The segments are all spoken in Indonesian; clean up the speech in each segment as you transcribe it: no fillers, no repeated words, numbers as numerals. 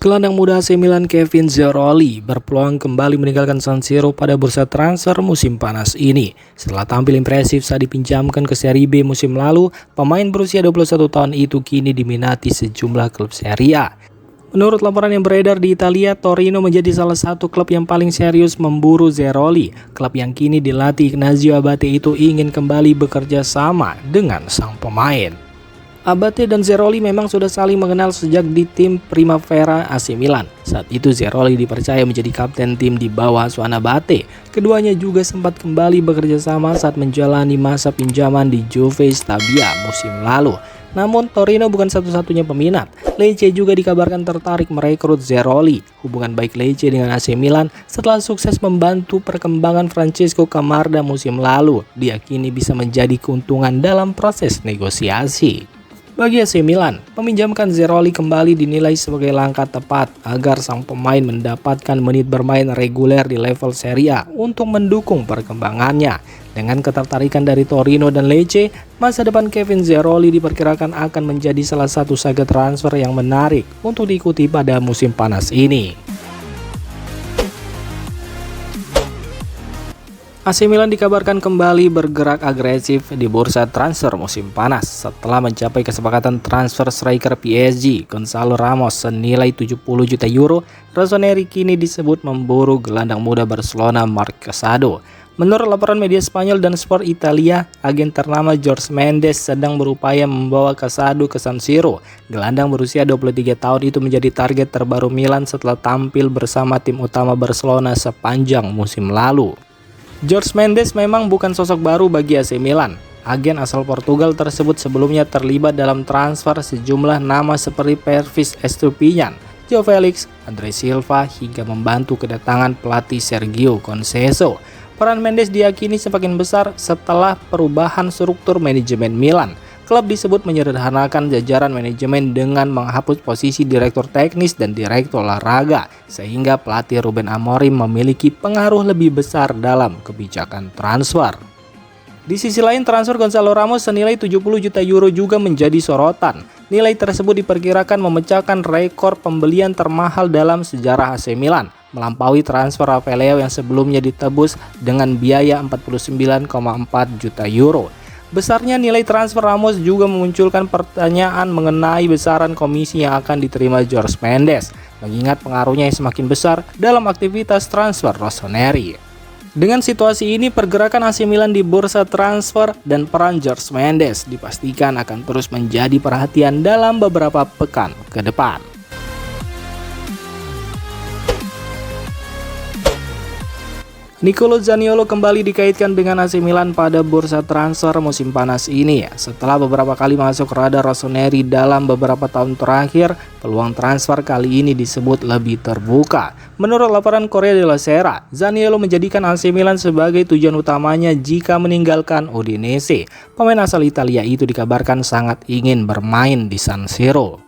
Gelandang muda AC Milan Kevin Zerouali berpeluang kembali meninggalkan San Siro pada bursa transfer musim panas ini. Setelah tampil impresif saat dipinjamkan ke Serie B musim lalu, pemain berusia 21 tahun itu kini diminati sejumlah klub Serie A. Menurut laporan yang beredar di Italia, Torino menjadi salah satu klub yang paling serius memburu Zerouali. Klub yang kini dilatih Ignazio Abate itu ingin kembali bekerja sama dengan sang pemain. Abate dan Zerouali memang sudah saling mengenal sejak di tim Primavera AC Milan. Saat itu Zerouali dipercaya menjadi kapten tim di bawah asuhan Abate. Keduanya juga sempat kembali bekerja sama saat menjalani masa pinjaman di Juve Stabia musim lalu. Namun Torino bukan satu-satunya peminat. Lecce juga dikabarkan tertarik merekrut Zerouali. Hubungan baik Lecce dengan AC Milan setelah sukses membantu perkembangan Francesco Camarda musim lalu, diyakini bisa menjadi keuntungan dalam proses negosiasi. Bagi AC Milan, meminjamkan Zerouali kembali dinilai sebagai langkah tepat agar sang pemain mendapatkan menit bermain reguler di level Serie A untuk mendukung perkembangannya. Dengan ketertarikan dari Torino dan Lecce, masa depan Kevin Zerouali diperkirakan akan menjadi salah satu saga transfer yang menarik untuk diikuti pada musim panas ini. AC Milan dikabarkan kembali bergerak agresif di bursa transfer musim panas setelah mencapai kesepakatan transfer striker PSG Gonzalo Ramos senilai 70 juta euro. Rossoneri kini disebut memburu gelandang muda Barcelona Marc Casado. Menurut laporan media Spanyol dan Sport Italia, agen ternama Jorge Mendes sedang berupaya membawa Casado ke San Siro. Gelandang berusia 23 tahun itu menjadi target terbaru Milan setelah tampil bersama tim utama Barcelona sepanjang musim lalu. Jorge Mendes memang bukan sosok baru bagi AC Milan. Agen asal Portugal tersebut sebelumnya terlibat dalam transfer sejumlah nama seperti Pervis Estupiñán, João Felix, André Silva hingga membantu kedatangan pelatih Sergio Conceição. Peran Mendes diyakini semakin besar setelah perubahan struktur manajemen Milan. Klub disebut menyederhanakan jajaran manajemen dengan menghapus posisi direktur teknis dan direktur olahraga, sehingga pelatih Ruben Amorim memiliki pengaruh lebih besar dalam kebijakan transfer. Di sisi lain, transfer Gonzalo Ramos senilai 70 juta euro juga menjadi sorotan. Nilai tersebut diperkirakan memecahkan rekor pembelian termahal dalam sejarah AC Milan, melampaui transfer Rafael Leao yang sebelumnya ditebus dengan biaya 49,4 juta euro. Besarnya nilai transfer Ramos juga memunculkan pertanyaan mengenai besaran komisi yang akan diterima Jorge Mendes, mengingat pengaruhnya yang semakin besar dalam aktivitas transfer Rossoneri. Dengan situasi ini, pergerakan AC Milan di bursa transfer dan peran Jorge Mendes dipastikan akan terus menjadi perhatian dalam beberapa pekan ke depan. Nicolo Zaniolo kembali dikaitkan dengan AC Milan pada bursa transfer musim panas ini. Setelah beberapa kali masuk radar Rossoneri dalam beberapa tahun terakhir, peluang transfer kali ini disebut lebih terbuka. Menurut laporan Corriere della Sera, Zaniolo menjadikan AC Milan sebagai tujuan utamanya jika meninggalkan Udinese. Pemain asal Italia itu dikabarkan sangat ingin bermain di San Siro.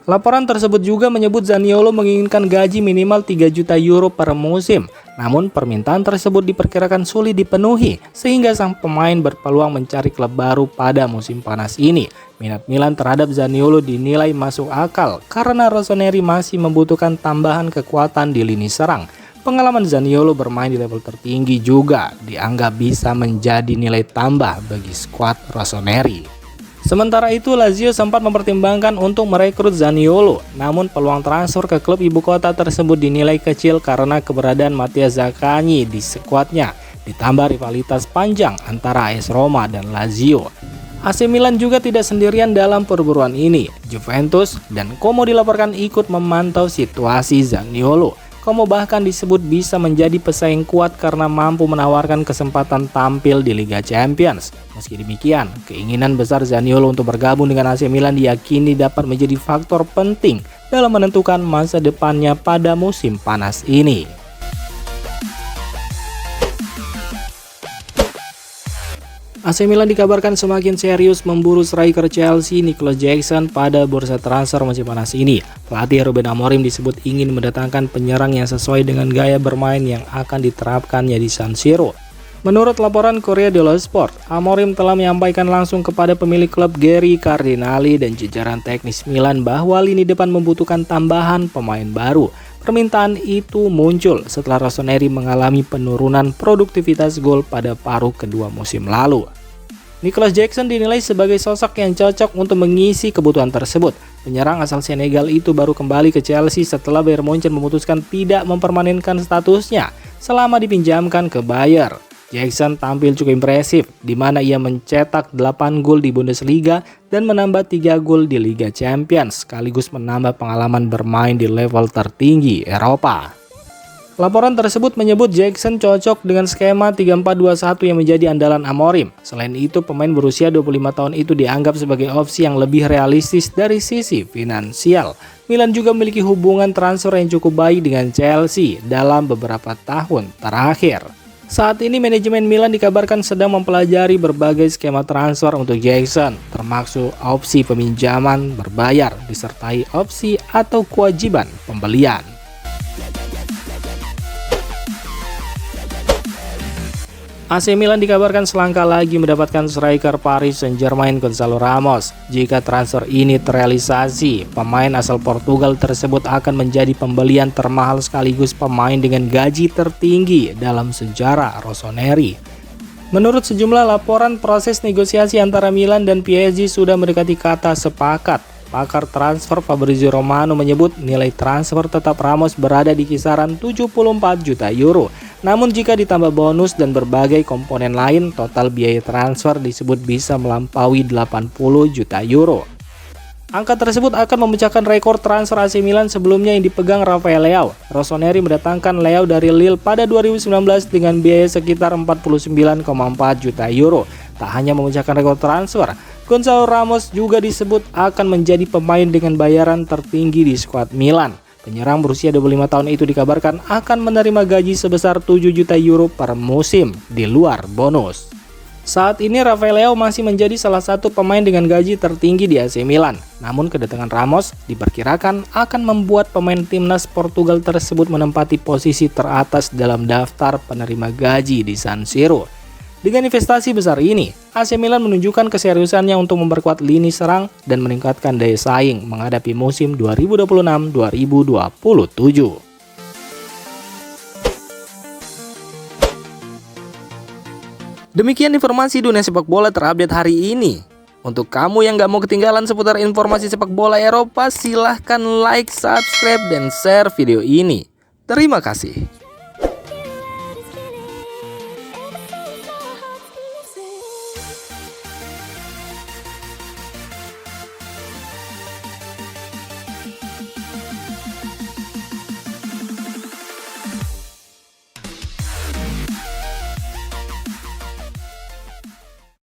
Laporan tersebut juga menyebut Zaniolo menginginkan gaji minimal 3 juta euro per musim. Namun permintaan tersebut diperkirakan sulit dipenuhi sehingga sang pemain berpeluang mencari klub baru pada musim panas ini. Minat Milan terhadap Zaniolo dinilai masuk akal karena Rossoneri masih membutuhkan tambahan kekuatan di lini serang. Pengalaman Zaniolo bermain di level tertinggi juga dianggap bisa menjadi nilai tambah bagi skuad Rossoneri. Sementara itu, Lazio sempat mempertimbangkan untuk merekrut Zaniolo, namun peluang transfer ke klub ibu kota tersebut dinilai kecil karena keberadaan Mattia Zaccagni di skuadnya, ditambah rivalitas panjang antara AS Roma dan Lazio. AC Milan juga tidak sendirian dalam perburuan ini. Juventus dan Como dilaporkan ikut memantau situasi Zaniolo. Como bahkan disebut bisa menjadi pesaing kuat karena mampu menawarkan kesempatan tampil di Liga Champions. Meski demikian, keinginan besar Zaniolo untuk bergabung dengan AC Milan diyakini dapat menjadi faktor penting dalam menentukan masa depannya pada musim panas ini. AC Milan dikabarkan semakin serius memburu striker Chelsea Nicolas Jackson pada bursa transfer musim panas ini. Pelatih Ruben Amorim disebut ingin mendatangkan penyerang yang sesuai dengan gaya bermain yang akan diterapkannya di San Siro. Menurut laporan Korea dello Sport, Amorim telah menyampaikan langsung kepada pemilik klub Gary Cardinali dan jajaran teknis Milan bahwa lini depan membutuhkan tambahan pemain baru. Permintaan itu muncul setelah Rossoneri mengalami penurunan produktivitas gol pada paruh kedua musim lalu. Nicolas Jackson dinilai sebagai sosok yang cocok untuk mengisi kebutuhan tersebut. Penyerang asal Senegal itu baru kembali ke Chelsea setelah Bayern Munchen memutuskan tidak mempermanenkan statusnya selama dipinjamkan ke Bayer. Jackson tampil cukup impresif, di mana ia mencetak 8 gol di Bundesliga dan menambah 3 gol di Liga Champions, sekaligus menambah pengalaman bermain di level tertinggi Eropa. Laporan tersebut menyebut Jackson cocok dengan skema 3-4-2-1 yang menjadi andalan Amorim. Selain itu, pemain berusia 25 tahun itu dianggap sebagai opsi yang lebih realistis dari sisi finansial. Milan juga memiliki hubungan transfer yang cukup baik dengan Chelsea dalam beberapa tahun terakhir. Saat ini manajemen Milan dikabarkan sedang mempelajari berbagai skema transfer untuk Jackson, termasuk opsi peminjaman berbayar disertai opsi atau kewajiban pembelian. AC Milan dikabarkan selangkah lagi mendapatkan striker Paris Saint-Germain Gonçalo Ramos. Jika transfer ini terrealisasi, pemain asal Portugal tersebut akan menjadi pembelian termahal sekaligus pemain dengan gaji tertinggi dalam sejarah Rossoneri. Menurut sejumlah laporan, proses negosiasi antara Milan dan PSG sudah mendekati kata sepakat. Pakar transfer Fabrizio Romano menyebut nilai transfer tetap Ramos berada di kisaran 74 juta euro. Namun jika ditambah bonus dan berbagai komponen lain, total biaya transfer disebut bisa melampaui 80 juta euro. Angka tersebut akan memecahkan rekor transfer AC Milan sebelumnya yang dipegang Rafael Leao. Rossoneri mendatangkan Leao dari Lille pada 2019 dengan biaya sekitar 49,4 juta euro. Tak hanya memecahkan rekor transfer, Gonçalo Ramos juga disebut akan menjadi pemain dengan bayaran tertinggi di skuad Milan. Penyerang berusia 25 tahun itu dikabarkan akan menerima gaji sebesar 7 juta euro per musim di luar bonus. Saat ini Rafael Leao masih menjadi salah satu pemain dengan gaji tertinggi di AC Milan. Namun kedatangan Ramos diperkirakan akan membuat pemain timnas Portugal tersebut menempati posisi teratas dalam daftar penerima gaji di San Siro. Dengan investasi besar ini, AC Milan menunjukkan keseriusannya untuk memperkuat lini serang dan meningkatkan daya saing menghadapi musim 2026-2027. Demikian informasi dunia sepak bola terupdate hari ini. Untuk kamu yang gak mau ketinggalan seputar informasi sepak bola Eropa, silahkan like, subscribe, dan share video ini. Terima kasih.